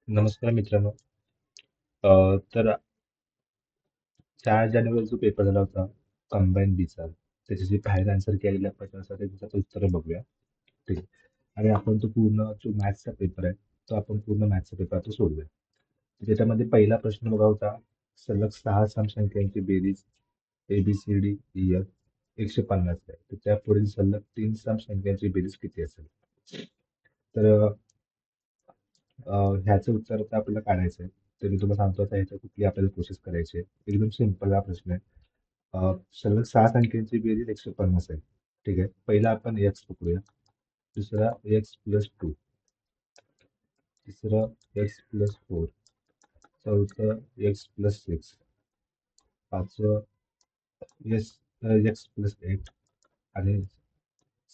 नमस्कार मित्रांनो. तर 4 जानेवारी जो पेपर झाला होता कंबाईन बीचा, त्याची जी बाहेर आन्सर केलेल्या प्रश्नासाठी त्याचं उत्तर बघूया. ठीक आहे. आणि आपण तो पूर्ण जो मॅथ्सचा पेपर आहे तो आपण पूर्ण मॅथ्सचा पेपर आता सोडूया. त्याच्यामध्ये पहिला प्रश्न बघा होता, सलग 6 सम संख्यांची बेरीज ABCD EF 150 आहे, तर त्यापुढील सलग 3 सम संख्यांची बेरीज किती असेल? तर ह्याचं उत्तर आता आपल्याला काढायचं आहे. तर मी तुम्हाला सांगतो आता ह्याच्या कुठली आपल्याला प्रोसेस करायची आहे. एकदम सिंपल हा प्रश्न आहे. सलग 6 संख्यांची बेरीज 150 आहे. ठीक आहे. पहिला आपण एक्स पकडूया, दुसरा x+2, तिसरं x+4, चौथं x+6, पाचवं x+8 आणि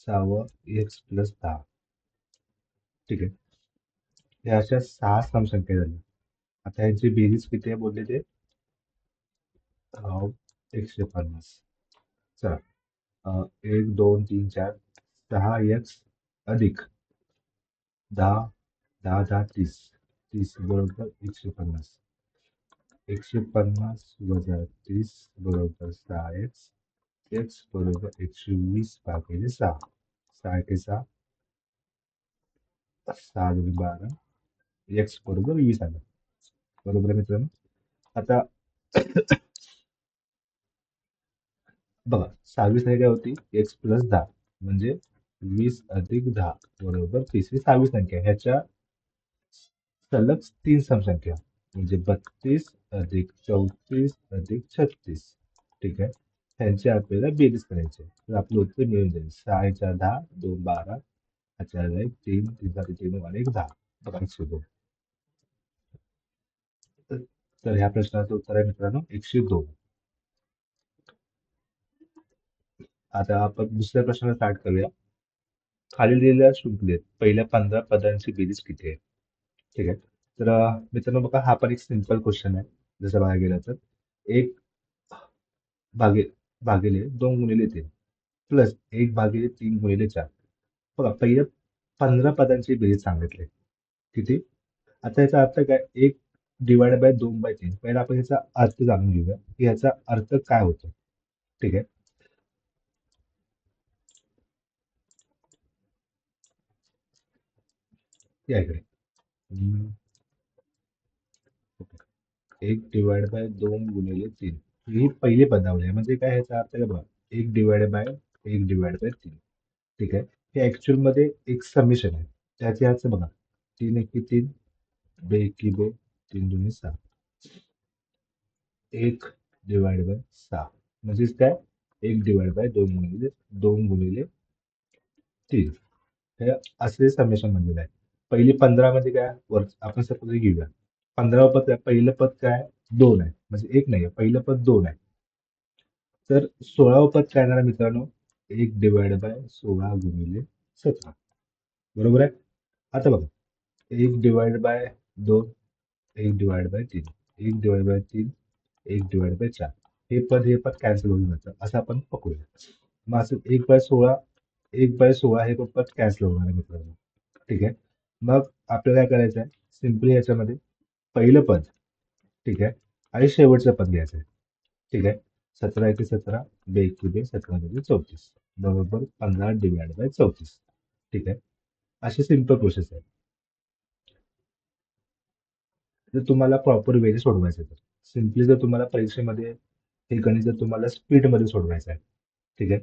सहावं x+10. ठीक आहे. ह्या अशा 6 समसंख्या झाल्या. आता ह्यांची बेरीज किती आहे बोलले ते 150. चला, 1, 2, 3, 4, 6 x अधिक 10, 10, 10, 30. 30 बरोबर 150. 150 वजा 30 बरोबर 6x. x बरोबर 120 भागिले 6. 6 एके 6, 6 दोन्ही 12. x बरोबर 20 आलं. बरोबर आहे मित्रांनो. आता बघा, 26 काय होती, x+10 म्हणजे 20 अधिक 10 बरोबर 30 ही 26 संख्या. ह्याच्या सलग 3 समसंख्या म्हणजे 32 अधिक 34 अधिक 36. ठीक आहे. ह्यांची आपल्याला बेरीज करायची आहे. तर आपलं उत्तर मिळून जाईल 6 × 10, 2 12, 8 3, 3 7 3 1 1 10. बघा 102. तर तर ह्या प्रश्नाचं उत्तर आहे मित्रांनो 102. आता आपण दुसऱ्या प्रश्नाला स्टार्ट करूया. खाली दिलेल्या शृंखलेत पहिल्या 15 पदांची बेरीज किती आहे? ठीक आहे. तर मित्रांनो बघा, हा पण एक सिंपल क्वेश्चन आहे. जसं बघायला गेलं तर एक भागे भागिले 2 × 3 प्लस 1/3 × 4. बघा, पहिल्या 15 पदांची बेरीज सांगितली. किती? आता याचा अर्थ काय? 1/2/3. पहिला आपण याचा अर्थ जाणून घेऊया की याचा अर्थ काय होतो. ठीक आहे. या इकडे. हम्म, ओके. 1/2 × 3 ही पहिली पदावली आहे. म्हणजे काय, ह्याचा अर्थ काय बघा, 1/1/3. ठीक आहे. हे ऍक्च्युअल मध्ये एक समेशन आहे. त्याचे ह्याचं बघा, 3 × 1 = 3, 2 × 2 = 3 × 2 = 6. 1/6 म्हणजेच काय, 1/2 × 2 × 3. हे असे समेशन म्हणलेलं आहे. पहिली 15 मध्ये काय, वर आपण सपोज घेऊया, 15वं पद काय, पहिलं पद काय, 2 आहे, म्हणजे एक नाही, पहिलं पद 2 आहे. तर 16वं पद काय येणार मित्रांनो, 1/16 × 17. बरोबर आहे. आता बघा, 1/2, 1/3, 1/3, 1/4. हे पद कॅन्सल होऊन जातं, असं आपण पकडूया. मग असं 1/16 हे पद कॅन्सल होणार आहे मित्रांनो. ठीक आहे. मग आपल्याला काय करायचं आहे, सिम्पली याच्यामध्ये पहिलं पद, ठीक आहे, आणि शेवटचं पद घ्यायचं आहे. ठीक आहे. 17 × 17, 2 × 2 = 17 × 2 = 34 बरोबर 15/34. ठीक आहे. अशी सिंपल प्रोसेस आहे. जर तुम्हाला प्रॉपर वेने सोडवायचं आहे तर सिम्पली, जर तुम्हाला परीक्षेमध्ये हे गणित जर तुम्हाला स्पीडमध्ये सोडवायचं आहे, ठीक आहे,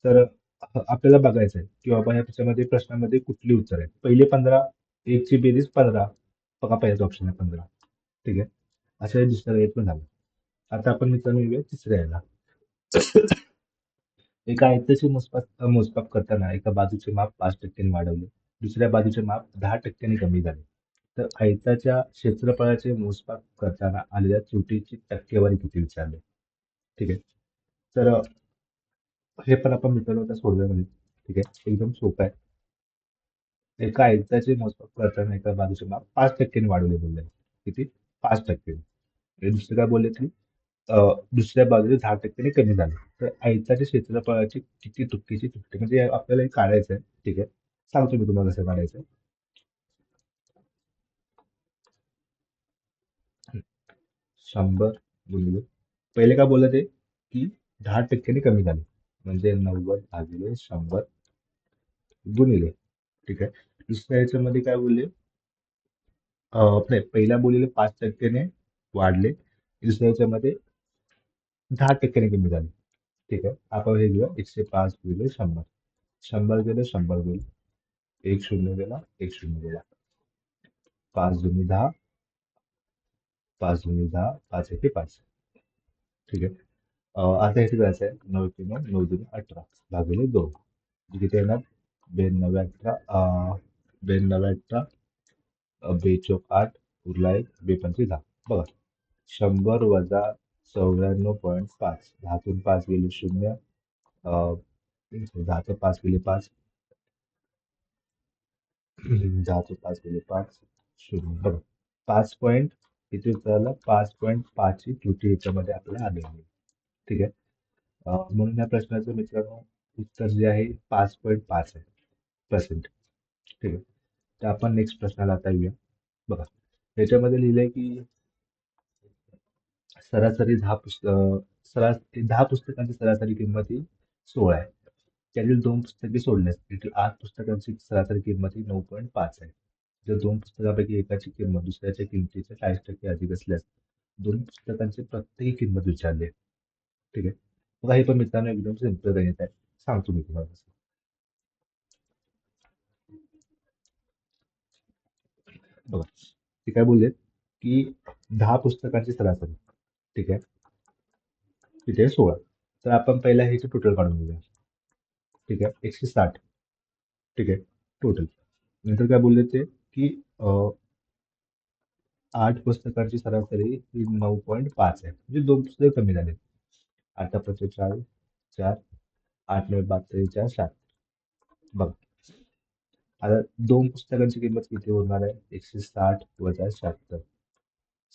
तर आपल्याला बघायचं आहे की बाबा या त्याच्यामध्ये प्रश्नामध्ये कुठली उत्तर आहे. पहिले 15, एकची बेरीज 15. बघा, पहिलाच ऑप्शन आहे 15. ठीक आहे. अशा दुसऱ्या येत पण झालं. आता आपण मित्रांनो येऊया तिसऱ्या याला. एका आयताचे मोजमाप करताना एका बाजूचे माप 5% वाढवले, दुसऱ्या बाजूचे माप 10% कमी झाले. तर आयताच्या क्षेत्रफळाचे मोजमाप करताना आलेल्या त्रुटीची टक्केवारी किती विचारले. ठीक आहे. तर हे पण आपण मित्रांनो आता सोडवण्यामध्ये. ठीक आहे. एकदम सोपं आहे. एका आयताचे मोजमाप करताना एका बाजूचे माप 5% वाढवले बोलले. किती? 5%. आणि दुसरे काय बोलले की दुसऱ्या बाजूने 10% कमी झाले. तर आयताच्या क्षेत्रफळाची किती तुकडीची तुकडी, म्हणजे आपल्याला हे काढायचं आहे. ठीक आहे. सांगतो मी तुम्हाला कसं काढायचं. 100 गुणिले पहिले काय बोललं ते की 10% कमी झाले म्हणजे 90/100 गुणिले. ठीक आहे. दुसऱ्या याच्यामध्ये काय बोलले नाही पहिल्या बोलीले 5% वाढले दुसऱ्या याच्यामध्ये 10% कमी झाले. ठीक आहे. आपण हे घेऊया 105 गुणिले 100. 100 गेलं 100 गेलं एक शून्य गेला एक शून्य गेला 5 दूनी 10 5 दूनी 10 5 1 5. ठीक आहे. आता इथे करायचं आहे 9 1 9 9 2 18 भागिले 2 किती येणार 92 18 92 18 बेचोक 8 उरला एक बेपंचे 10 बघा 100 वजा 94.5 10तून 5 गेले 0 10चं 5 गेले 5 10चं 5 गेले 5 0 बघा 5 इथे उत्तराला 5.5 ची त्रुटी याच्यामध्ये आपल्याला आढळली आहे. ठीक आहे. म्हणून या प्रश्नाचं मित्रांनो उत्तर जे आहे 5.5 आहे पर्सेंट. ठीक आहे. तर आपण नेक्स्ट प्रश्नाला आता येऊया. बघा याच्यामध्ये लिहिलंय की सरासरी 10 पुस्तकांची सरासरी किंमत ही 16 आहे. त्यातील 2 पुस्तके सोडल्यास त्यातील 8 पुस्तकांची सरासरी किंमत ही 9.5 आहे. जर 2 पुस्तकांपैकी एकाची किंमत दुसऱ्याच्या किमतीच्या 40% अधिक असल्यास 2 पुस्तकांची प्रत्येकी किंमत विचारली आहे. ठीक आहे. बघा हे पण मित्रांनो एकदम सिंपल गणित आहे. सांगतो मी तुम्हाला कसं. बघा ते काय बोललेत की 10 पुस्तकांची सरासरी. ठीक आहे. तिथे 16. तर आपण पहिला ह्याचे टोटल काढून घेऊया. ठीक आहे. 160. ठीक आहे. टोटल. नंतर काय बोलले ते की 8 पुस्तकांची सरासरी ही 9.5 आहे. म्हणजे 2 पुस्तकं कमी झाले. 8×45 4 8×9 42 7. बघा आता 2 पुस्तकांची किंमत किती होणार आहे 160 वजा 76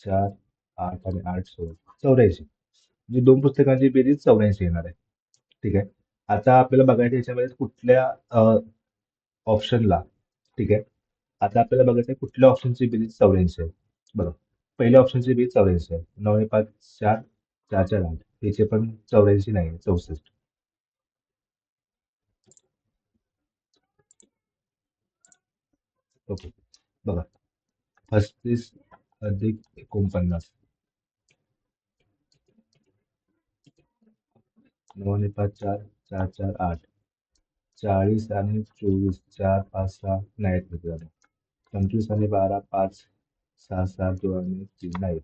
4 8 आणि 8 16 84 म्हणजे 2 पुस्तकांची बेरीज 84 येणार आहे. ठीक आहे. आता आपल्याला बघायचं याच्यामध्ये कुठल्या ऑप्शनला. ठीक आहे. आता आपल्याला बघायचं आहे कुठल्या ऑप्शनची बेरीज 84 आहे. बघा पहिल्या ऑप्शनची बेरीज 84 आहे 9 5 4 4 4 8 याचे पण 84 नाही 64. ओके. बघा 35 अधिक 49 9 5 4 4 4 8 40 आणि 24 4 5 6 नाहीत मित्रांनो 25 आणि 12 5 6 7 2 आणि 3 नाहीत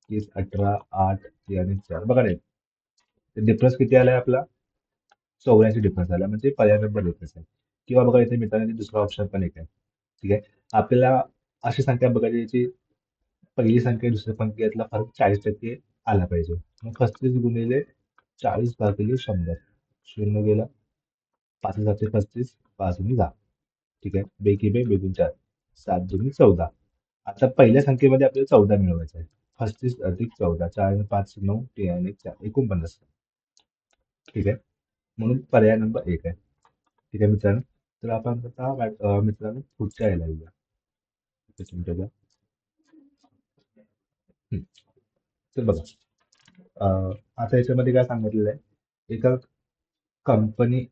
30 18 8 3 आणि 4 बघा नाही डिफरन्स किती आलाय आपला 84 डिफरन्स आला म्हणजे पर्याय नंबर डिफरन्स आहे. किंवा बघा इथे मित्रांनो दुसरा ऑप्शन पण एक आहे. ठीक आहे. आपल्याला अशी संख्या बघायची याची पहिली संख्या दुसऱ्या संख्येतला फरक 40% आला पाहिजे. मग 35 गुणिले 40 भागिले 100 शून्य गेला 5 7 35 5 दूनी 10. ठीक आहे. बेकी बे बेगून 4 7 दूनी 14. आता पहिल्या संख्येमध्ये आपल्याला 14 मिळवायचं आहे. 35 अधिक 14 4 आणि 5 9 3 आणि 1 4 49. ठीक आहे. म्हणून पर्याय नंबर 1 आहे. ठीक आहे मित्रांनो. तर आपण आता मित्रांनो पुढच्या यायला येऊया. तुमच्या तर बघा आता याच्यामध्ये काय सांगितलेलं आहे एका कंपनी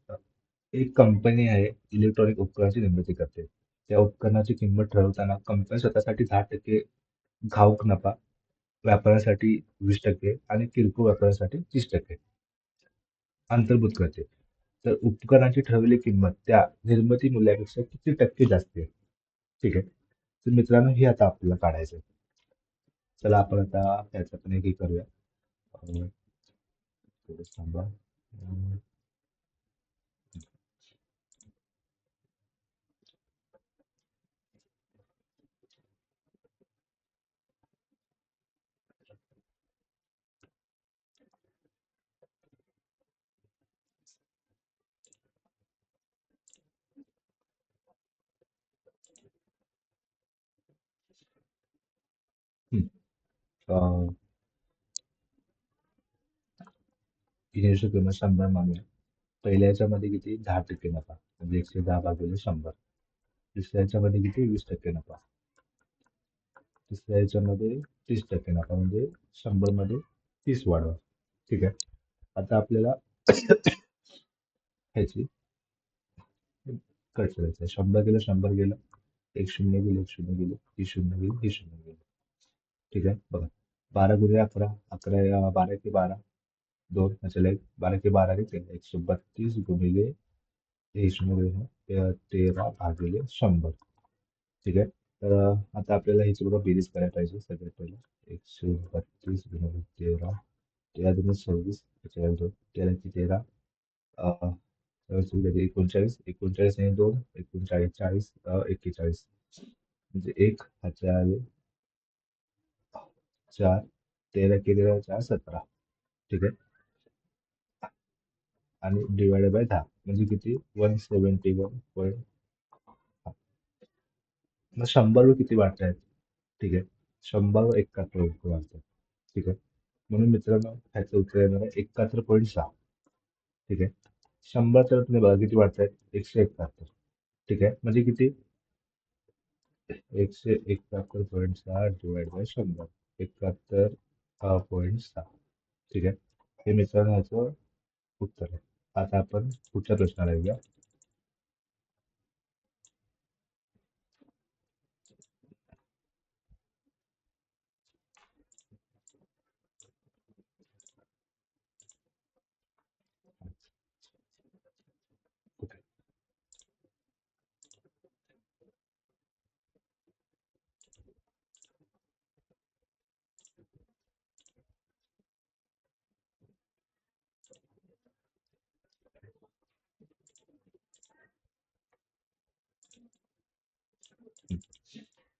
एक कंपनी आहे इलेक्ट्रॉनिक उपकरणाची निर्मिती करते. त्या उपकरणाची किंमत ठरवताना कंपनी स्वतःसाठी 10% घाऊक नफा व्यापाऱ्यासाठी 20% आणि किरकोळ व्यापाऱ्यासाठी 30% अंतर्भूत करते. तर उपकरणाची ठरवलेली किंमत त्या निर्मिती मूल्यापेक्षा किती टक्के जास्त आहे. ठीक आहे. तर मित्रांनो हे आता आपल्याला काढायचं आहे. चला आपण आता त्याचं पण एक हे करूया. थोडं थांबा. हम्म. अं, युनिटची किंमत 100 मानूया. पहिल्या याच्यामध्ये किती 10% नफा म्हणजे 110 भागिले 100. दुसऱ्या याच्यामध्ये किती 20% नफा. तिसऱ्या ह्याच्यामध्ये 30% नका म्हणजे 100 मध्ये 30 वाढवा. ठीक आहे. आता आपल्याला ह्याची कट करायचं आहे. 100 गेलं, 100 गेलं, एक शून्य गेलं, एक शून्य गेलं, ही शून्य गेली, ही शून्य गेली. ठीक आहे. बघा, 12 × 11, 11 12 × 12 2 चला, 12 × 12 3, 132 गुणिले हे शून्य गेलं, 13 भागिले 100. ठीक आहे. तर आता आपल्याला ह्याची बघा बेरीज करायला पाहिजे. सगळ्यात पहिलं 132 गुणिले 13, 13 दुणे 26, त्याच्यावर 2, 13 39, 39 आणि 2 39, 40 41, म्हणजे 1 4, 13 केलेला 4 17. ठीक आहे. आणि डिवाइडेड बाय 10 म्हणजे किती 171. मग 100 किती वाटतायत? ठीक आहे. 100 71 वाटतात. ठीक आहे. म्हणून मित्रांनो ह्याचं उत्तर येणार आहे 71.6. ठीक आहे. 100 तर तुम्ही बघा किती वाटतायत 171. ठीक आहे. म्हणजे किती 171.6 डिवाइड बाय 100 71.6. ठीक आहे. हे मित्रांनो ह्याचं उत्तर आहे. आता आपण पुढच्या प्रश्नाला येऊया. ओके.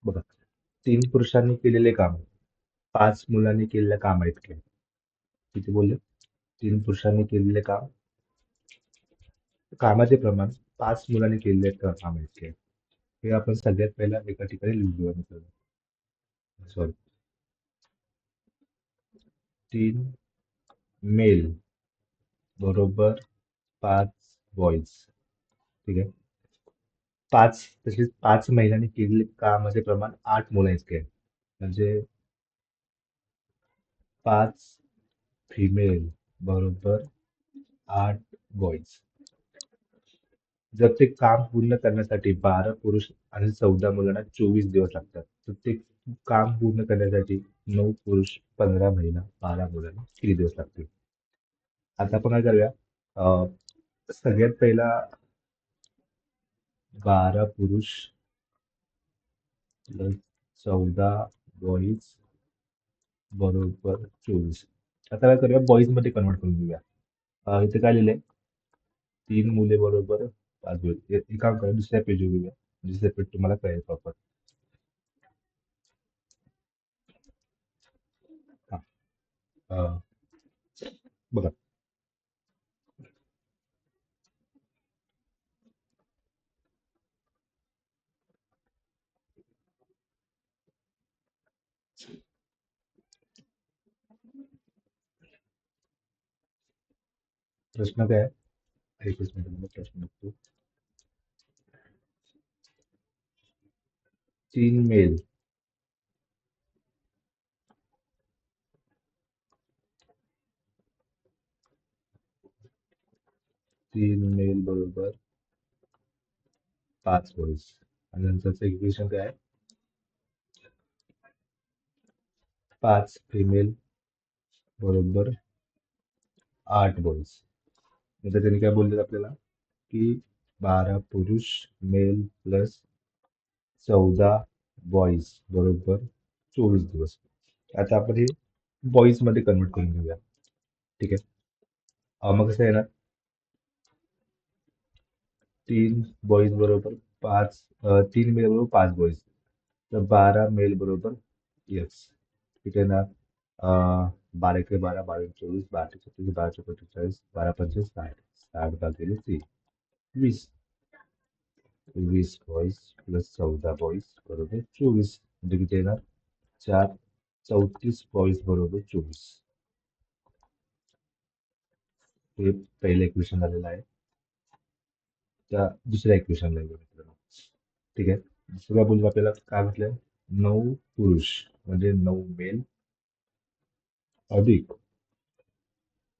बघा, 3 पुरुषांनी केलेले काम 5 मुलांनी केलेल्या कामा इतके. किती बोलले? 3 पुरुषांनी केलेले काम कामाचे प्रमाण 5 मुलांनी केलेले काम इतके. हे आपण सगळ्यात पहिला एका ठिकाणी लिहून घेऊया मित्रांनो. सॉरी, 3 मेल बरोबर 5 बॉईज. ठीक आहे. 5 तसेच 5 महिलांनी केलेले कामाचे प्रमाण 8 मुलं इतके आहे. म्हणजे 5 फिमेल बरोबर 8 बॉईज. जर ते काम पूर्ण करण्यासाठी 12 पुरुष आणि 14 मुलांना 24 दिवस लागतात, तर ते काम पूर्ण करण्यासाठी 9 पुरुष, 15 महिला, 12 मुलांना किती दिवस लागतील? आता आपण काय करूया, सगळ्यात पहिला 12 पुरुष प्लस 14 बॉईज बरोबर 24. आता काय करूया, बॉईज मध्ये कन्वर्ट करून घेऊया. इथे काय लिहिलंय, 3 मुले बरोबर 5 बॉईज. हे काम करूया, दुसऱ्या पेजवर घेऊया म्हणजे सेपरेट तुम्हाला कळेल प्रॉपर. बघा, प्रश्न काय आहे? एकच मिनिट प्रश्न बघतो. 3 मेल 3 मेल बरोबर 5 बॉईज आणि नंतरचं इक्वेशन काय आहे, 5 फिमेल बरोबर 8 बॉईज. नंतर त्यांनी काय बोलले आपल्याला की 12 पुरुष मेल प्लस 14 बॉईज बरोबर 24 दिवस. आता आपण हे बॉईज मध्ये कन्वर्ट करून घेऊया. ठीक आहे. मग कसं येणार, 3 बॉईज बरोबर 5, 3 मेल बरोबर 5 बॉईज, तर 12 मेल बरोबर यस किती येणार, 12 × 12 22 12 36 12 45 12 पंचवीस 60 60 भागिले 3 20. 20 बॉईज प्लस 14 बॉईज बरोबर 24 म्हणजे किती येणार, 4 34 बॉईज बरोबर 24. हे पहिलं इक्वेशन झालेलं आहे. त्या दुसऱ्या इक्वेशनला येऊया मित्रांनो. ठीक आहे. दुसऱ्या बोलू आपल्याला काय म्हटलंय, 9 पुरुष म्हणजे 9 मेल अधिक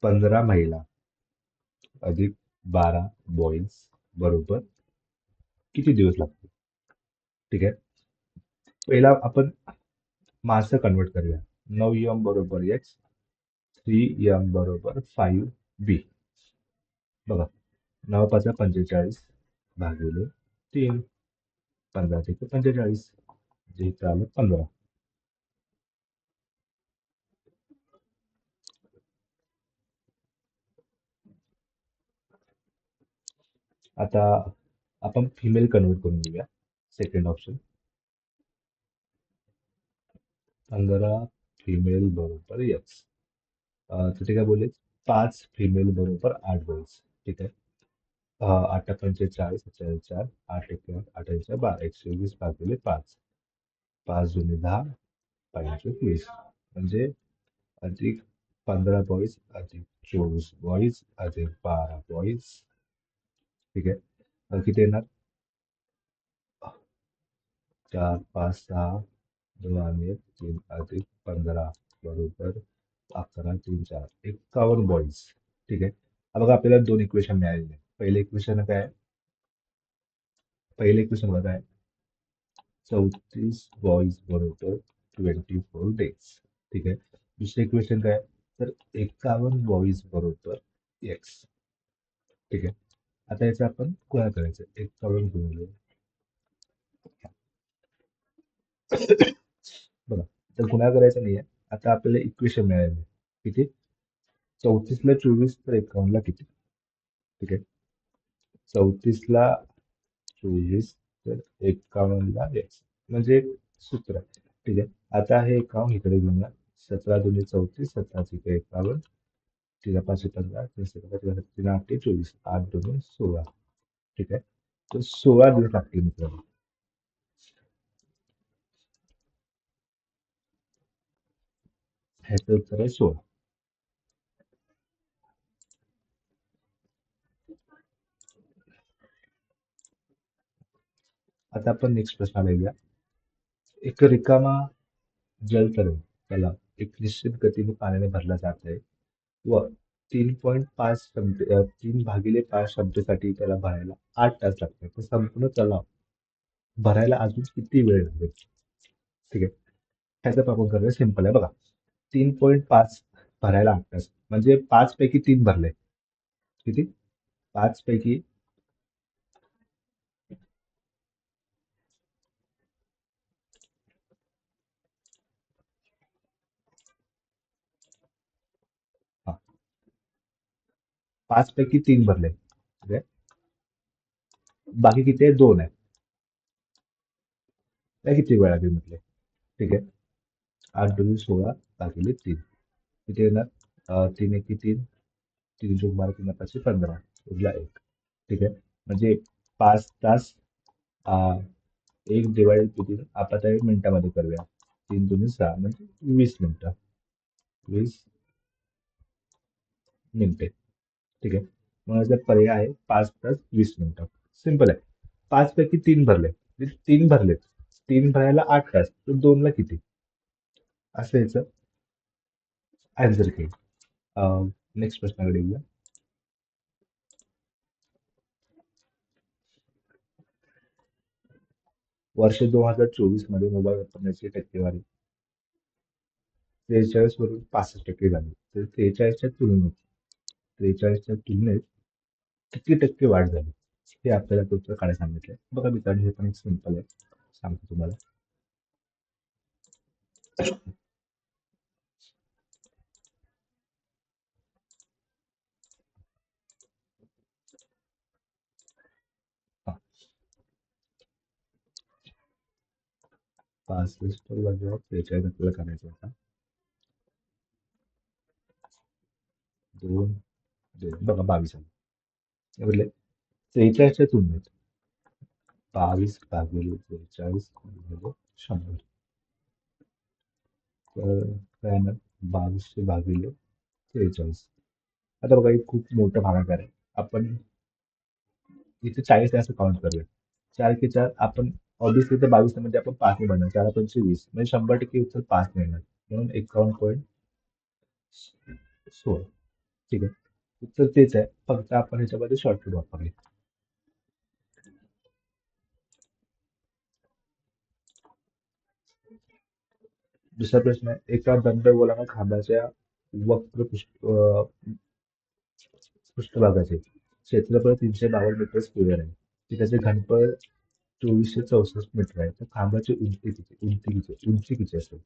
15 महिला अधिक 12 बॉईज बरोबर किती दिवस लागतील? ठीक आहे. पहिला आपण मासं कन्वर्ट करूया. 9m बरोबर x, 3m बरोबर 5b. बघा, 9 पाचा 45 भागिले 3, 15 ते 45, जे इथं आलं 15. आता आपण फिमेल कन्वर्ट करून घेऊया. सेकंड ऑप्शन, 15 फिमेल बरोबर x. तर ते काय बोलले, 5 फिमेल बरोबर 8 बॉईज. ठीक आहे. 8 45, 4, 8 1 8 12, 120 भागिले 5, 5 जुने 10, 25 म्हणजे अधिक 15 बॉईज अधिक 24 बॉईज अधिक 12 बॉईज. ठीक आहे. किती येणार? 4 5 6 2 आणि 1 3 अधिक 15 बरोबर 11 3 4 51 बॉईज. ठीक आहे. बघा, आपल्याला दोन इक्वेशन मिळालेले. पहिले इक्वेशन काय आहे? पहिले इक्वेशन बघा काय, 34 बॉईज बरोबर 24 डेज. ठीक आहे. दुसरे इक्वेशन काय, तर 51 बॉईज बरोबर एक्स. ठीक आहे. आता याचा आपण गुणा करायचं. 51 गुणिले, बघा, तर गुणा करायचा नाहीये. आता आपल्याला इक्वेशन मिळाले किती, 34 ला 24 तर 51 ला किती. ठीक आहे. 34 ला 24 तर 51 ला एक्स, म्हणजे सूत्र. ठीक आहे. आता हे 51 इकडे घेऊया. 17 दुनी 34, 17 इकडे 51, 3 5 15, 3 8 24, 8 2 16. ठीक आहे. तर 16 दिवस लागतील मित्रांनो. ह्याचं उत्तर आहे 16. आता आपण नेक्स्ट प्रश्न घेऊया. एक रिकामा जलतरण त्याला एक निश्चित गतीने पाण्याने भरला जात आहे व 3.5 शब्दासाठी त्याला भरायला 8 तास लागतात. तर संपूर्ण तलाव भरायला अजून किती वेळ लागेल? ठीक आहे. ह्याचं आपण करूया. सिंपल आहे बघा. 3.5 भरायला 8 तास म्हणजे 5 पैकी 3 भरले. किती? 5 पैकी, हा, 5 पैकी 3 भरले. ठीक आहे. बाकी किती आहे? 2 आहे. त्या किती वेळ लागेल म्हटले. ठीक आहे. 8 2 16 भागिले 3 किती येणार? 3 1 3, 3 चौक 12, 3 5 15, उरला 1. ठीक आहे. म्हणजे 5 तास. अं, 1 डिवाइड किती, आपण त्या मिनिटामध्ये करूया. 3 2 6 म्हणजे 20 मिनिटं. 20 मिनिटे. ठीक आहे. मग याचा पर्याय आहे 5 तास 20 मिनिटं. सिंपल आहे. 5 पैकी 3 भरले, 3 भरलेत. 3 भरायला 8 तास, तर 2 ला किती, असं याचं आन्सर घेईल. नेक्स्ट प्रश्नाकडे येऊया. वर्ष 2024 मध्ये मोबाईल वापरण्याची टक्केवारी 43 वरून 65% झाली. तर 43च्या तुलनेत किती टक्के वाढ झाली, हे आपल्याला ते उत्तर काढायला सांगितलंय. बघा मित्रांनो, हे पण एक सिंपल आहे. सांगतो तुम्हाला. हा, 65 वजा 43 आपल्याला करायचं होता. 2 2 बघा 22 आलं. काय बोलले? 43च्या तुलनेत 22 भागिले 43 गुणिले 100. तर काय येणार? 2200 भागिले 43. आता बघा, एक खूप मोठा भागाकार आहे. आपण इथे 40 आहे असं काउंट करूया. 4 के 4 आपण ऑब्विसली ते 22 म्हणजे आपण 5 ने बनवणार, 4×5 = 20 म्हणजे 100% उत्तर 5 मिळणार, म्हणून 51.16. ठीक आहे, उत्तर तेच आहे, फक्त आपण ह्याच्यामध्ये शॉर्टकट वापरले. दुसरा प्रश्न आहे, एका दंडगोलाकार खांबाच्या वक्र पृष्ठभागाचे क्षेत्रफळ 352 मीटर स्क्वेअर आहे. की त्याचे घनफळ 2464 मीटर आहे. तर खांबाची उंची किती असेल?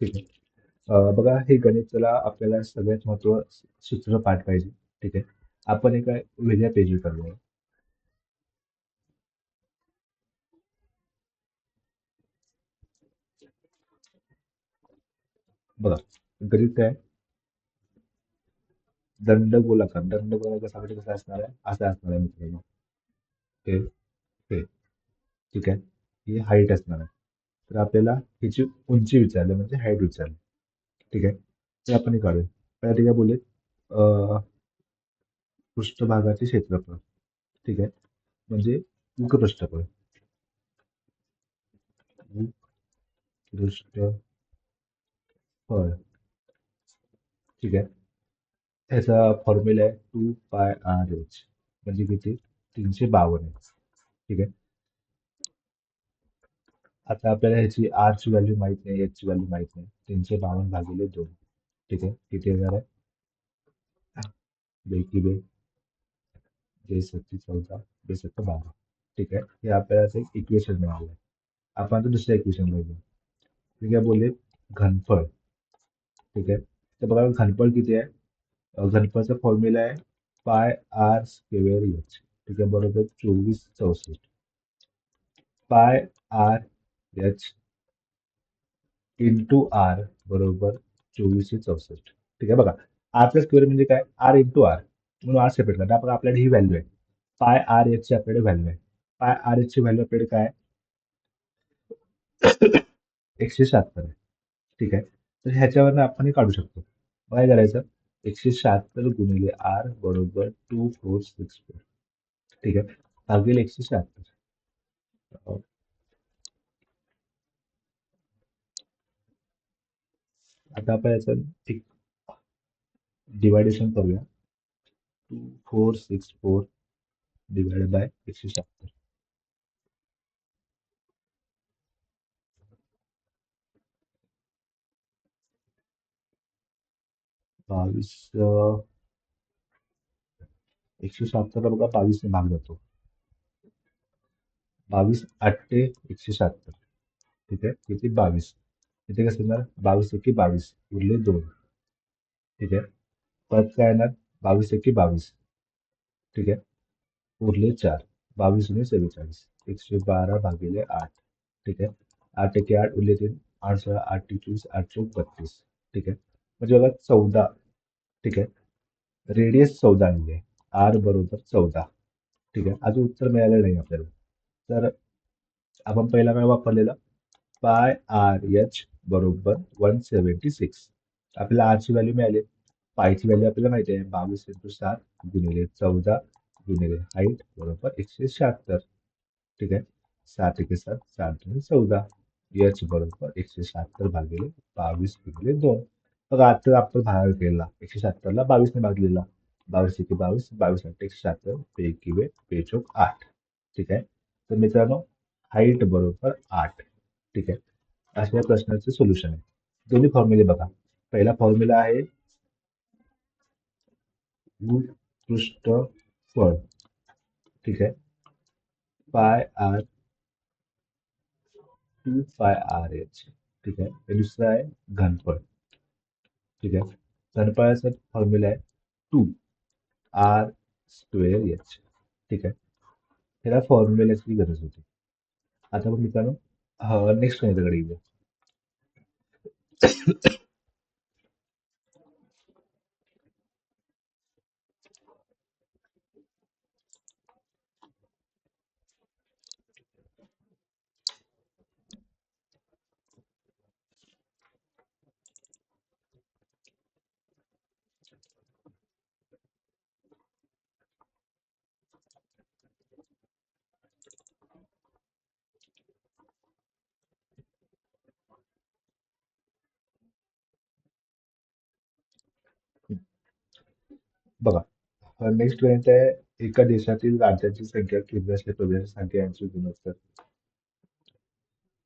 ठीक आहे. बघा हे गणित चला आपल्याला सगळ्यात सूत्र पाठ पाहिजे. ठीक आहे. आपण एका वेगळ्या पेजवर करूया. बघा गणित काय? दंडगोलाकार कसं असणार आहे? असं असणार आहे मित्रांनो. हे हे ठीक आहे. ही हाईट असणार आहे. तर आपल्याला ह्याची उंची विचारली म्हणजे हाईट विचारली. ठीक आहे. ते आपण हे काढूया. पहिला ठीक आहे बोलले पृष्ठभागाचे क्षेत्रफळ. ठीक आहे. म्हणजे मुखपृष्ठफळ. पृष्ठफळ. ठीक आहे. ह्याचा फॉर्म्युला आहे 2πr/h म्हणजे किती? 352. ठीक आहे. आता आपल्याला ह्याची आर ची व्हॅल्यू माहित नाही, एच ची व्हॅल्यू माहित नाही. 352/2. ठीक आहे. किती येणार आहे? बेकी बे, बेसत्ती 14, बेसत्ता 12. ठीक आहे. हे आपल्याला एक इक्वेशन मिळालं आहे. आपण आता दुसऱ्या इक्वेशन बघूया. ठीक आहे. बोलले घनफळ. ठीक आहे. तर बघा घनफळ किती आहे? घनफळचा फॉर्म्युला आहे πr²h. ठीक आहे. बरोबर 2464. πr/h इंटू आर बरोबर 2464. ठीक आहे. बघा आरचा स्क्वेअर म्हणजे काय? आर इंटू आर, म्हणून आर सेपरेट करणार. आपण आपल्याकडे ही व्हॅल्यू आहे. πr/h ची आपल्याकडे व्हॅल्यू आहे. πr/h ची व्हॅल्यू आपल्याकडे काय? 176 आहे. ठीक आहे. तर ह्याच्यावरनं आपण हे काढू शकतो. काय करायचं? 176 गुणिले आर बरोबर 2464. ठीक आहे. भागिले 176. आता आपण याचं एक डिवायडेशन करूया. 2464 डिवाइडेड बाय 176. 22 176ला बघा 22 ने भाग जातो. 22×8 = 176. ठीक आहे. किती? 22. इथे कसं येणार? 22×1 = 22 उरले 2. ठीक आहे. परत काय येणार? 22×1 = 22. ठीक आहे. उरले 4. 22×2 = 44. 112/8. ठीक आहे. 8×1 = 8 उरले 3. 8×16 = 8×23 8×4 = 32. ठीक आहे. म्हणजे बघा 14. ठीक आहे. रेडियस 14 आलेली आहे. आर बरोबर 14. ठीक आहे. अजून उत्तर मिळालं नाही आपल्याला. तर आपण पहिला काय वापरलेला? πr/h बरोबर 176. आपल्याला आरची व्हॅल्यू मिळाली. पायची व्हॅल्यू आपल्याला माहिती आहे 22×7 गुणिले 14 गुणिले हाईट बरोबर 176. ठीक आहे. 7×1 = 7, 7×2 = 14. एच बरोबर 176/22 गुणिले 2. बघा आता आपण भाग केला 176ला 22 ने भागलेला. 22×1 = 22, 22×8 = 176, पैकी वे बेचोक 8. ठीक आहे. तर मित्रांनो हाईट बरोबर 8. ठीक आहे. अशा या प्रश्नाचे सोल्युशन आहे. दोन्ही फॉर्म्युले बघा. पहिला फॉर्म्युला आहे पृष्ठफळ. ठीक आहे. πr 2πrh. ठीक आहे. आणि दुसरा आहे घनफळ. ठीक आहे. घनफळाचा फॉर्म्युला आहे 2r²h. ठीक आहे. ह्याला फॉर्म्युलाची गरज होती. आता मग मित्रांनो नेक्स्ट गणिताकडे येऊया. बघा, नेक्स्ट गणित आहे. एका देशातील राज्यांची संख्या केंद्राच्या प्रदेशाची संख्या यांचे गुणोत्तर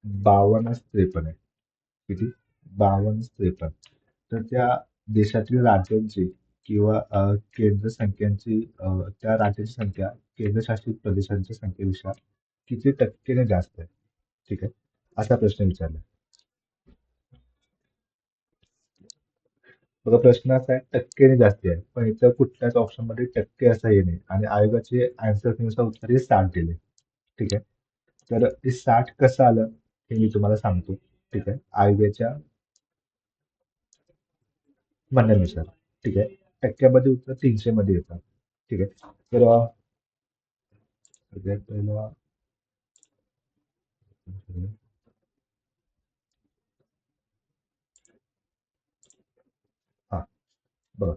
52-53 आहे. किती? 52-53. तर त्या देशातील राज्यांची किंवा केंद्र संख्यांची त्या राज्याची संख्या केंद्रशासित प्रदेशांच्या संख्येपेक्षा किती टक्केने जास्त आहे? ठीक आहे, असा प्रश्न विचारला. बघा, प्रश्न असा आहे, टक्केने जास्ती आहे, पण इथं कुठल्याच ऑप्शन मध्ये टक्के असा हे नाही आणि आयोगाचे आन्सरनुसार उत्तर हे 60 दिले. ठीक आहे, तर हे 60 कसं आलं हे मी तुम्हाला सांगतो. ठीक आहे, आयोगाच्या म्हणण्यानुसार. ठीक आहे, टक्क्यामध्ये उत्तर 300 मध्ये येतं. ठीक आहे, तर सगळ्यात पहिला हा बघा,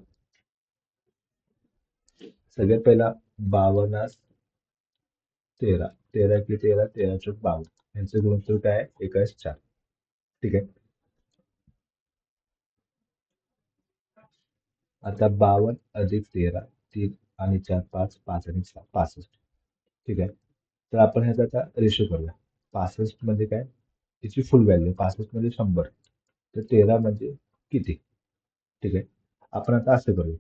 सगळ्यात पहिला 52-13, 13 की 13, 13 चौक 52, यांचे गुणोत्तर काय आहे? 1:4. ठीक आहे, आता 52 अधिक 13, 3 आणि 4 5, 5 आणि 6 65. ठीक आहे, तर आपण ह्याचा आता रेशो करूया. 65 म्हणजे काय? याची फुल व्हॅल्यू 65 म्हणजे 100. तर 13 म्हणजे किती? ठीक आहे, आपण आता असं करूया.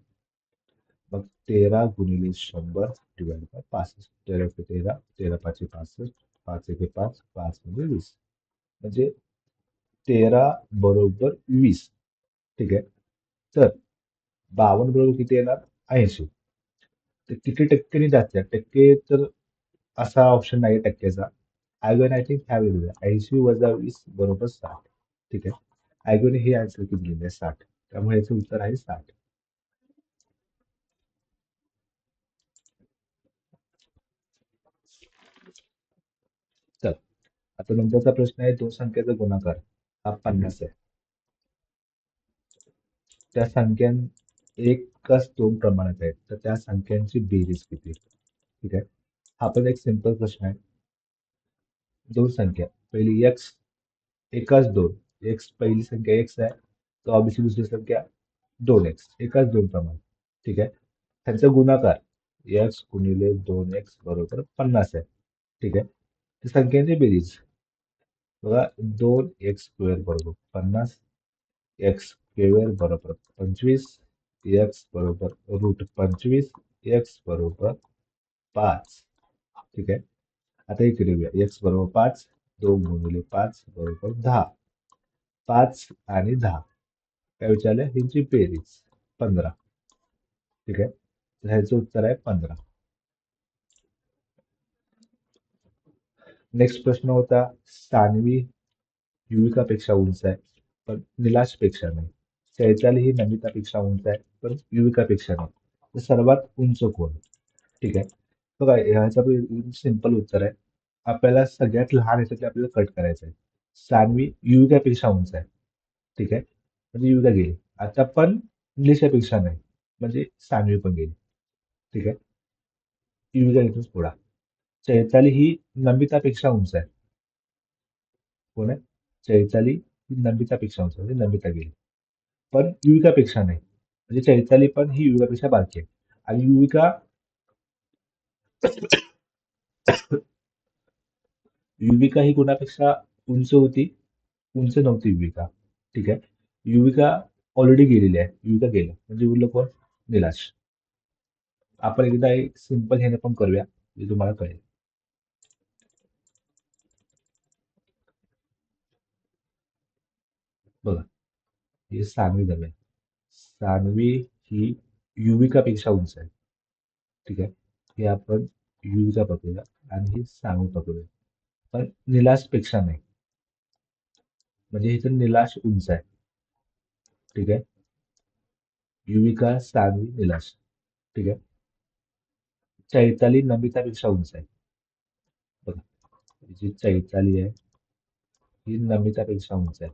मग 13 गुणिले 100 डिवाइड बाय 65. 13 × 13, 13×5 = 65, 5×1 = 5, 5 म्हणजे 20. म्हणजे 13 बरोबर 20. ठीक आहे, तर 52 बरोबर किती येणार? 80. तर किती टक्केने जास्त आहे? टक्के तर असा ऑप्शन नाही टक्क्याचा. आय थिंक ह्या वेगळ्या 80 - 20 बरोबर 60. ठीक आहे, आयगोने हे आन्सर किती दिलेलं आहे? 60. त्यामुळे याचं उत्तर आहे 60. तर आता नंतरचा प्रश्न आहे, दोन संख्येचा गुणाकार हा 50 आहे. त्या संख्या एकच दोन प्रमाणात आहेत, तर त्या संख्यांची बेरीज किती? ठीक आहे, हा पण एक सिंपल प्रश्न आहे. दोन संख्या, पहिली एक्स, एकाच दोन, एक्स पहिली संख्या एक्स आहे, तो ऑब्विसली दुसरी संख्या 2x, एकाच दोन प्रमाण. ठीक आहे, त्यांचा गुणाकार x × 2x बरोबर 50 आहे. ठीक आहे, तर संख्यांची बेरीज बघा, 2x² बरोबर 50, x² बरोबर 25, x बरोबर √25, x बरोबर 5. ठीक आहे, आता इकडे येऊया. x बरोबर 5, 2 × 5 बरोबर 10. 5 आणि 10 काय विचारलं? ह्यांची बेरीज 15. ठीक आहे, तर ह्याचं उत्तर आहे 15. नेक्स्ट प्रश्न होता, सान्वी युविकापेक्षा उंच आहे, पण निलाशपेक्षा नाही. चैताली ही नमितापेक्षा उंच आहे, पण युविकापेक्षा नाही. तर सर्वात उंच कोण? ठीक आहे, बघा ह्याचं सिंपल उत्तर आहे. आपल्याला सगळ्यात लहान याच्यातले आपल्याला कट करायचं आहे. सान्वी युविकापेक्षा उंच आहे. ठीक आहे, म्हणजे युविका गेली. आता पण निलेशापेक्षा नाही, म्हणजे सान्वी पण गेली. ठीक आहे, युविका इथून पुढा. चैताली ही नमितापेक्षा उंच आहे. कोण आहे? चैताली ही नमितापेक्षा उंच आहे, म्हणजे नमिता गेली. पण युविकापेक्षा नाही, म्हणजे चैताली पण ही युविकापेक्षा बारकी आहे. आणि युविका ही कोणापेक्षा उंच होती? उंच नव्हती युविका. ठीक आहे, युविका ऑलरेडी गेलेली आहे, युविका गेली म्हणजे उरलं कोण? निलाश. आपण एकदा एक सिंपल ह्याने पण करूया, जे तुम्हाला कळेल. बघा, हे सान्वी धरूया. सान्वी ही युविकापेक्षा उंच आहे. ठीक आहे, हे आपण युविका पकडूया आणि ही सान्वी पकडूया, पण निलाशपेक्षा नाही, म्हणजे इथं निलाश उंच आहे. ठीक आहे, युविका, सान्वी, निलाश. ठीक आहे, चैताली नमितापेक्षा उंच आहे. बघा, जी चैताली आहे ही नमितापेक्षा उंच आहे,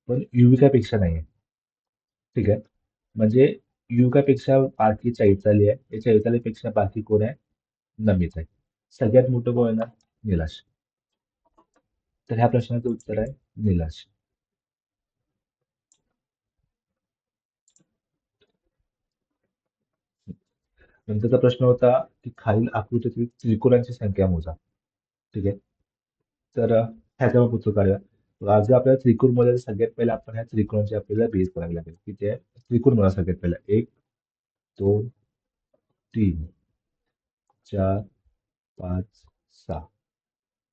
पण युविकापेक्षा नाही आहे. ठीक आहे, म्हणजे युविकापेक्षा बारकी चैताली आहे, या चैतालीपेक्षा बारकी कोण आहे? नमिता आहे. सगळ्यात मोठं कोण आहे ना? निलाश. तर ह्या प्रश्नाचं उत्तर आहे निलाश. नंतरचा प्रश्न होता की खालील आकृतीतील त्रिकोणांची संख्या मोजा. ठीक आहे. तर ह्याचा आपण उत्तर काढूया. जर आपल्याला त्रिकोण मोजायचं सगळ्यात पहिला आपण ह्या त्रिकोणाची आपल्याला बेरीज करावी लागेल. की ते त्रिकोण मोजा सगळ्यात पहिला. 1, 2, 3, 4, 5, 6.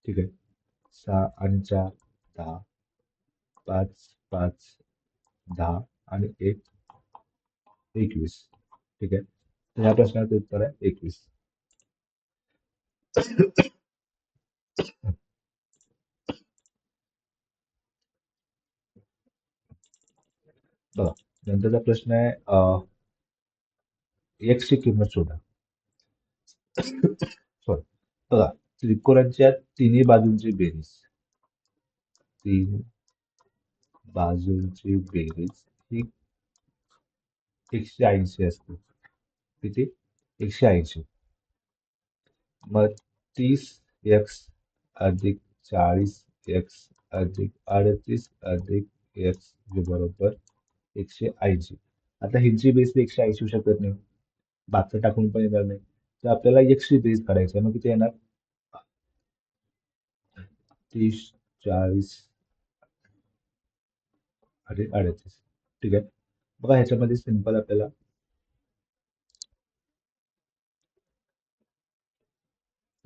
ठीक आहे. 6 आणि 4, 10. 5, 5, 10 आणि 1, 21. ठीक आहे. तर ह्या प्रश्नाचं उत्तर आहे 21. बघा, नंतरचा प्रश्न आहे x ची किंमत शोधा. सॉरी. बघा, त्रिकोणाच्या तिन्ही बाजूंची बेरीज. तीन बाजूंची बेरीज ही 180 असते. किती? 180. मग 30x अधिक 40x अधिक 38 अधिक x बरोबर 180. आता हिंची बेरीज 180 होऊ शकत नाही. बाकी टाकून पण येणार नाही. तर आपल्याला एक्सची बेरीज काढायची आहे. मग किती येणार? 30, 40 आणि 38. ठीक आहे. बघा, ह्याच्यामध्ये सिंपल आपल्याला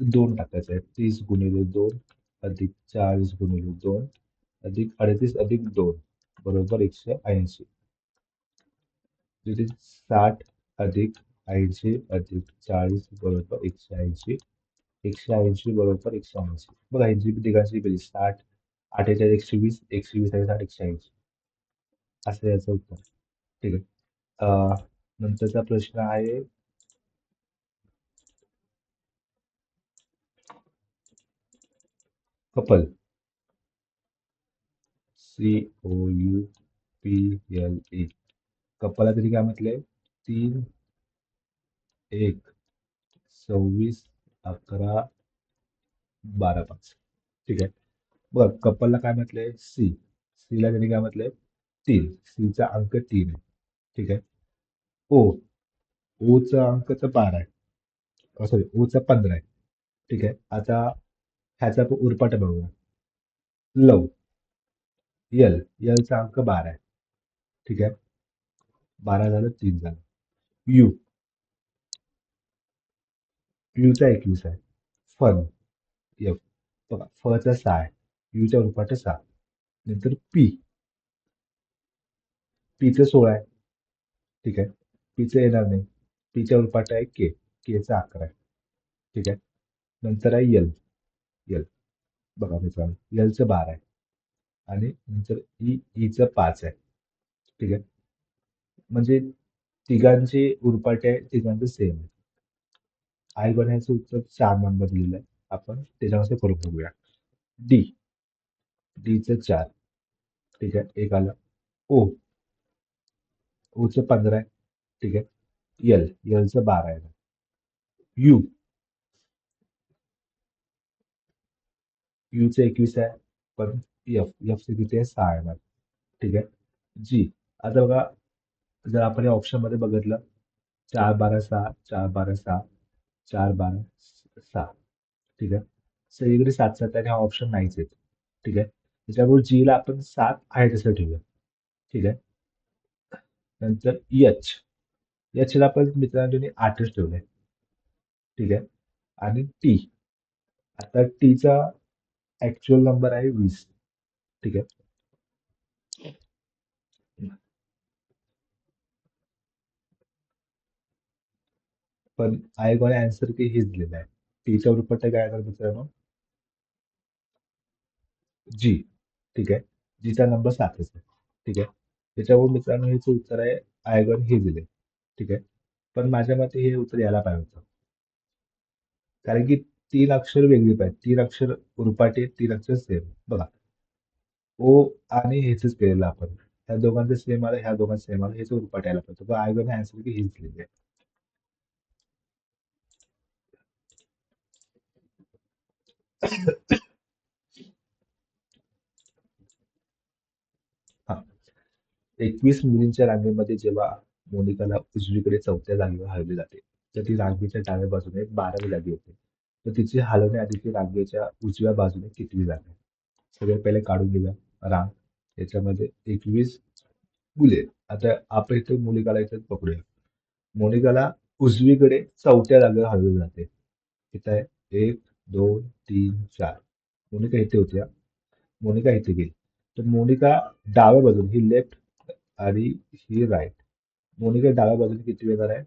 2 टाकायचं आहे. 30 गुणिले 2 अधिक 40 गुणिले 2 अधिक 38 अधिक 2 बरोबर 180. तिथे 60 अधिक 80 अधिक 40 बरोबर 180. 180 बरोबर 180. बघा, ह्यांची तिघांची बेरीज 60, 48, 120, 120 आणि 60, 180. असं याचं उत्तर. ठीक आहे. नंतरचा प्रश्न आहे कपल. COUPLE. कपलला तरी काय म्हटलंय? 3, 1, 26, 11, 12, 5. ठीक आहे. बघ, कपलला काय म्हटलंय? ला त्यांनी काय म्हटलंय? 3. चा अंक 3 आहे. ठीक आहे. ओ चा अंक तर 12 आहे. सॉरी, चा 15 आहे. ठीक आहे. आता ह्याचा आपण उरपाट बघूया. लव, चा अंक 12 आहे. ठीक आहे. 12 झालं, 3 झालं. यू चा 21 आहे. फन, एफ, बघा, चा 6 आहे. चा उरपाट 6. नंतर पी चं 16 आहे. ठीक आहे. चं येणार नाही. चा उरपाट आहे चा 11 आहे. ठीक आहे. नंतर आहे एल. बघा मित्रांनो, चं 12 आहे. आणि नंतर चं 5 आहे. ठीक आहे. म्हणजे तिघांचे उरपाटे आहे, तिघांचं सेम आहे. आय बनायचं उत्तर 4 नंबर लिहिलं आहे आपण, त्याच्यामध्ये करून बघूया. डी चं 4. ठीक आहे. एक आलं. चं 15 आहे. ठीक आहे. चं 12 आहे. यू चं 21 आहे. पण चं किती आहे? 6 येणार. ठीक आहे. जी, आता बघा, जर आपण या ऑप्शन मध्ये बघितलं, 4, 12, 6, 4, 12, 6, 4, 12, 6. ठीक आहे. सगळीकडे 7, 7 आणि हा ऑप्शन नाहीच आहे. ठीक आहे. त्याच्यामुळे जी ला आपण 7 आहे तसं ठेवूया. ठीक आहे. नंतर ला पण मित्रांनो तुम्ही 8च ठेवलंय. ठीक आहे. आणि आता चा ऍक्च्युअल नंबर आहे 20. ठीक आहे. पण आयोगाने आन्सर की हेच दिलेलं आहे. चा उरपट काय येणार मित्रांनो? जी. ठीक आहे. चा नंबर 7च आहे. ठीक आहे. त्याच्यावर मित्रांनो हेच उत्तर आहे. आयोगाने हे दिले. ठीक आहे. पण माझ्या मते हे उत्तर यायला पाहिजे होतं. कारण की 3 अक्षर वेगळी पाहिजे. 3 अक्षर उरपाटे, 3 अक्षर सेम. बघा, ओ आणि हेच केलेलं आपण. ह्या दोघांचं सेम आलं, ह्या दोघांचं सेम आलं, हेच उरपाट यायला पाहिजे. पण आयोगाने आन्सर की हेच दिलेली आहे. हा. 21 मुलींच्या रांगेमध्ये जेव्हा मोनिकाला उजवीकडे चौथ्या जागेवर हलवले जाते, तर ती रांगेच्या डाव्या बाजूने 12वी जागी येते. तर तिची हलवण्याआधीची रांगेच्या उजव्या बाजूने कितवी जागा आहे? सगळ्यात पहिले काढून घेऊया रांग. त्याच्यामध्ये 21 मुले. आता आपण इथे मोनिकाला इथे पकडूया. मोनिकाला उजवीकडे 4थ्या जागेवर हलवले जाते. इथं आहे 1, 2, 3, 4. मोनिका इथे होती. मोनिका इथे गेली. तर मोनिका डाव्या बाजूने ही लेफ्ट आणि ही राईट. मोनिका डाव्या बाजूने किती येणार आहे?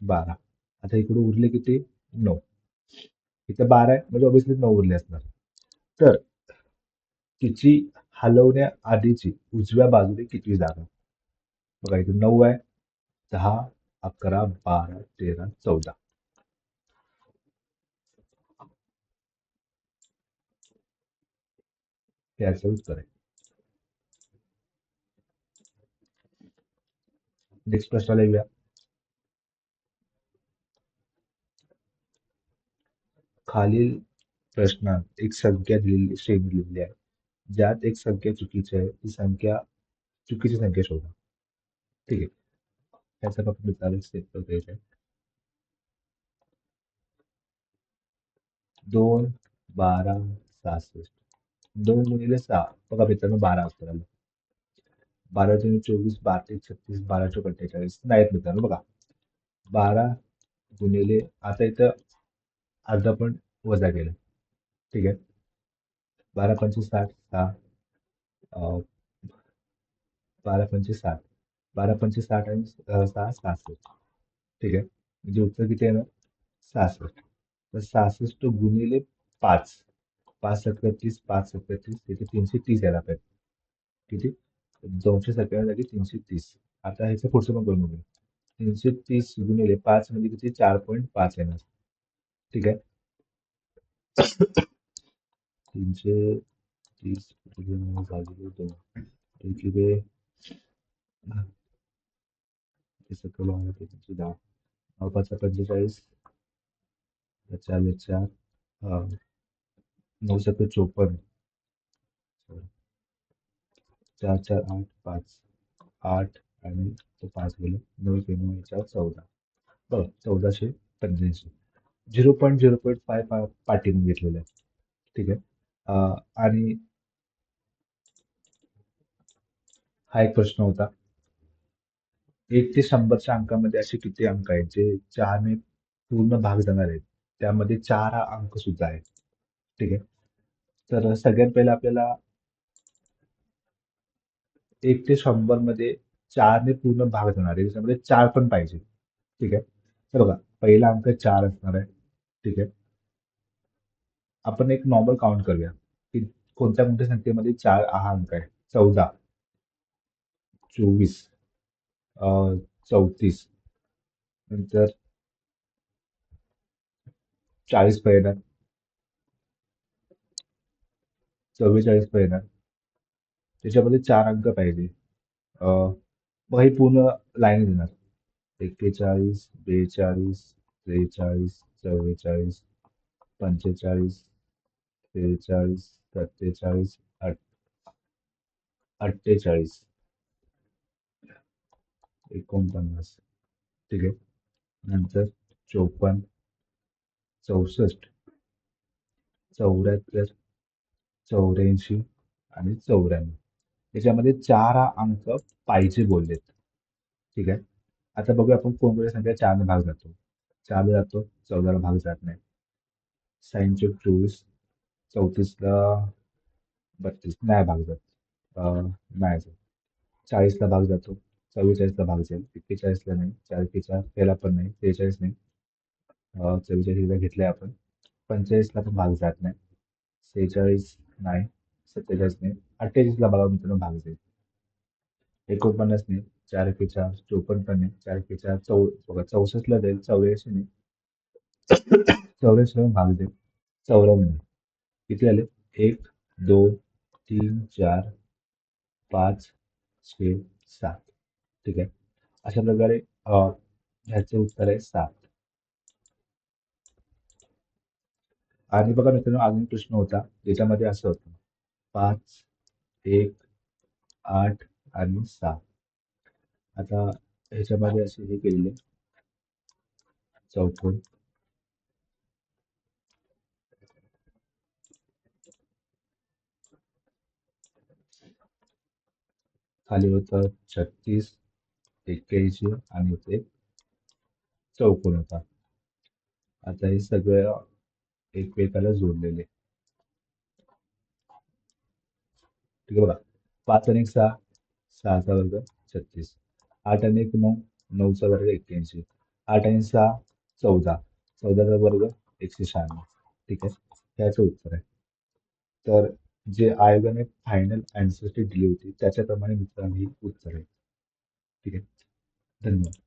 12. आता इकडे उरले किती? 9. इथे 12 आहे म्हणजे ऑब्व्हियसली 9 उरले असणार. तर तिची हलवण्याआधीची उजव्या बाजूने कितवी जागा? बघा इथे 9 आहे, 10, 11, 12, 13, 14. हे याचं उत्तर आहे. नेक्स्ट प्रश्नाला येऊया. खालील प्रश्नात एक संख्या दिलेली श्रेणी लिहिली आहे. ज्यात एक संख्या चुकीची आहे, ती संख्या चुकीची संख्या शोधा. ठीक आहे. त्याचा फक्त मित्राला स्टेप द्यायचा आहे. 2, 12, 66. 2 गुणिले 6. बघा मित्रांनो 12 उत्तर आलं. 12 दुनी 24, 12 एक 36, 12 चौक 48. नाहीत मित्रांनो बघा. 12 गुणिले आता इथं अर्धा पण वजा केलं. ठीक आहे. 12 पंचे 60, 6. 12 पंचे 60. 12 पंचे 60 आणि 6 66. ठीक आहे. म्हणजे उत्तर किती येणार? 66. तर 66 गुणिले 5. 5 सत्तर 30, 5 सत्तर 30, तिथे 330 यायला पाहिजे. किती? 257 जागी 330. आता ह्याचं पुढचं पण करून बघूया. 330 गुणिले 5 म्हणजे किती? 4.5 येणार. ठीक आहे. 330 भागिले 2. ठीक आहे. त्याचं कल आहे 310. 5 45. 4 4. 9 7 54. 4 4 8 5. 8 आणि तो 5 गेले. 9 9 4 14. बघा 1485. 0.0.5 पाठीने घेतलेलं आहे. ठीक आहे. आणि हा एक प्रश्न होता. 1 ते 100च्या अंकामध्ये असे किती अंक आहेत जे 4ने पूर्ण भाग जाणार आहेत? त्यामध्ये 4 हा अंक सुद्धा आहे. ठीक आहे. तर सगळ्यात पहिला आपल्याला 1 ते 100 मध्ये 4ने पूर्ण भाग जाणार आहे. त्याच्यामध्ये 4 पण पाहिजे. ठीक आहे. तर बघा पहिला अंक 4 असणार आहे. ठीक आहे. आपण एक नॉर्मल काउंट करूया की कोणत्या कोणत्या संख्येमध्ये 4 हा अंक आहे. 14, 24, 34, नंतर 40 पण येणार, 44 पण येणार. त्याच्यामध्ये 4 अंक पाहिजे. मग हे पूर्ण लाईन देणार. 41, 42, 43, 44, 45, 43, 47, 48, 49. ठीक आहे. नंतर 54, 64, 74, 84 आणि 94. याच्यामध्ये 4 हा अंक पाहिजे बोललेत. ठीक आहे. आता बघूया आपण कोणत्या संख्या 4ने भाग जातो. 4ला जातो, 14ला भाग जात नाही. 24, 34ला 32 नाही भाग जात. नाही जात. 40ला भाग जातो, 44ला भाग जाईल, 41ला नाही, 4 एके 4, याला पण नाही, 43 नाही, 44ला घेतलंय आपण. 45ला पण भाग जात नाही, 46 नाही, 47 नाही, 48ला बघा मित्रांनो भाग जाईल. 49 नाही, 4 एके 4, 54 पण नाही, 4 एके 4, बघा 64ला जाईल, 84 नाही, 84ला भाग जाईल, 94 नाही. किती आले? 1, 2, 3, 4, 5, 6, 7. ठीक आहे. अशा प्रकारे ह्याचे उत्तर आहे 7. आणि बघा मित्रांनो अजून एक प्रश्न होता ज्याच्यामध्ये असं होतं 5, 1, 8 आणि 6. आता ह्याच्यामध्ये असे हे केलेले चौकोन, खाली होतं 36, 81 आणि इथे चौकोन होता. आता हे सगळं एकमेकाला जोडलेले. ठीक आहे बघा. 5 आणि 6, 6चा वर्ग 36. 8 आणि 1 9, 9चा वर्ग 81. 8 आणि 6 14, 14चा वर्ग 196. ठीक आहे. ह्याचं उत्तर आहे. तर जे आयोगाने फायनल अँसर शीट दिली होती त्याच्याप्रमाणे मित्रांनो ही उत्तर आहे. ठीक आहे. धन्यवाद.